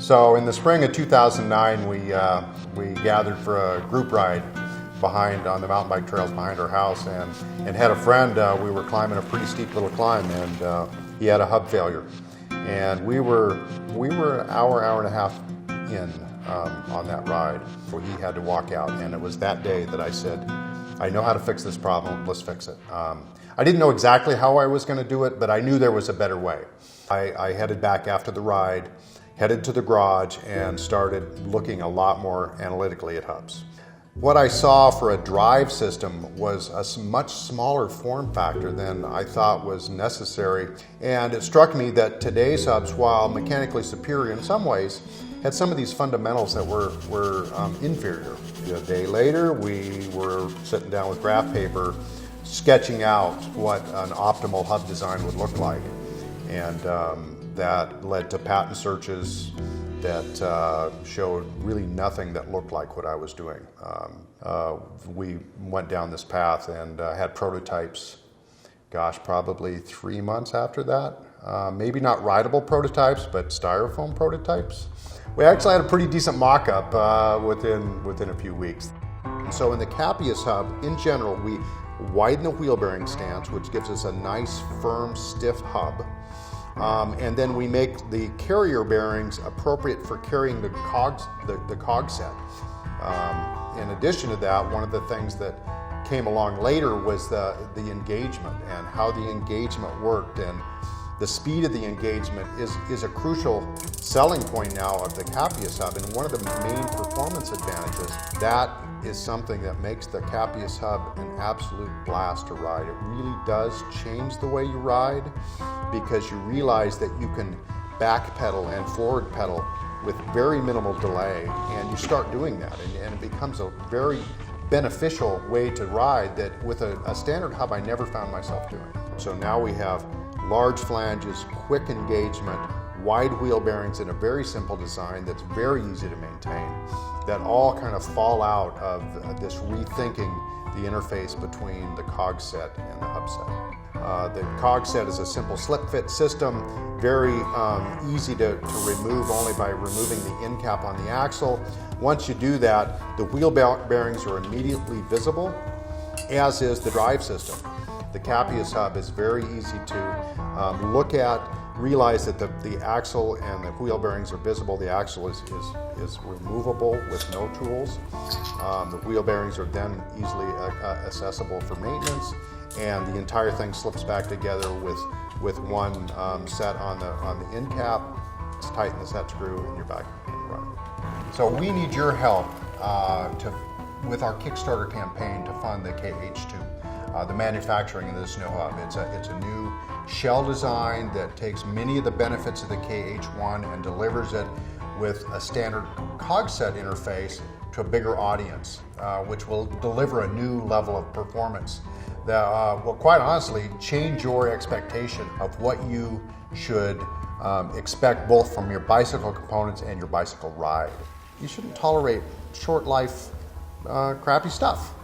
So in the spring of 2009, we gathered for a group ride on the mountain bike trails behind our house, and had a friend. We were climbing a pretty steep little climb, and he had a hub failure, and we were an hour and a half in on that ride, so he had to walk out. And it was that day that I said, I know how to fix this problem, let's fix it. I didn't know exactly how I was going to do it, but I knew there was a better way. I headed back after the ride, headed to the garage, and started looking a lot more analytically at hubs. What I saw for a drive system was a much smaller form factor than I thought was necessary, and it struck me that today's hubs, while mechanically superior in some ways, had some of these fundamentals that were inferior. A day later, we were sitting down with graph paper, sketching out what an optimal hub design would look like, and that led to patent searches that showed really nothing that looked like what I was doing. We went down this path and had prototypes, gosh, probably 3 months after that. Maybe not rideable prototypes, but styrofoam prototypes. We actually had a pretty decent mock-up within a few weeks. And so in the Capius hub, in general, we widen the wheel bearing stance, which gives us a nice, firm, stiff hub. And then we make the carrier bearings appropriate for carrying the cog set. In addition to that, one of the things that came along later was the engagement and how the engagement worked, and the speed of the engagement is a crucial selling point now of the Capius hub, and one of the main performance advantages. That is something that makes the Capius hub an absolute blast to ride. It really does change the way you ride, because you realize that you can back pedal and forward pedal with very minimal delay, and you start doing that, and it becomes a very beneficial way to ride that with a standard hub I never found myself doing. So now we have large flanges, quick engagement, wide wheel bearings in a very simple design that's very easy to maintain, that all kind of fall out of this rethinking the interface between the cog set and the hub set. The cog set is a simple slip fit system, very easy to remove only by removing the end cap on the axle. Once you do that, the wheel bearings are immediately visible, as is the drive system. The Capius hub is very easy to look at, realize that the axle and the wheel bearings are visible. The axle is removable with no tools. The wheel bearings are then easily accessible for maintenance, and the entire thing slips back together with one set on the end cap. Just tighten the set screw and you're back and running. So we need your help with our Kickstarter campaign to fund the KH2, the manufacturing of this new hub. It's a new shell design that takes many of the benefits of the KH1 and delivers it with a standard cog set interface to a bigger audience, which will deliver a new level of performance that will quite honestly change your expectation of what you should expect both from your bicycle components and your bicycle ride. You shouldn't tolerate short life crappy stuff.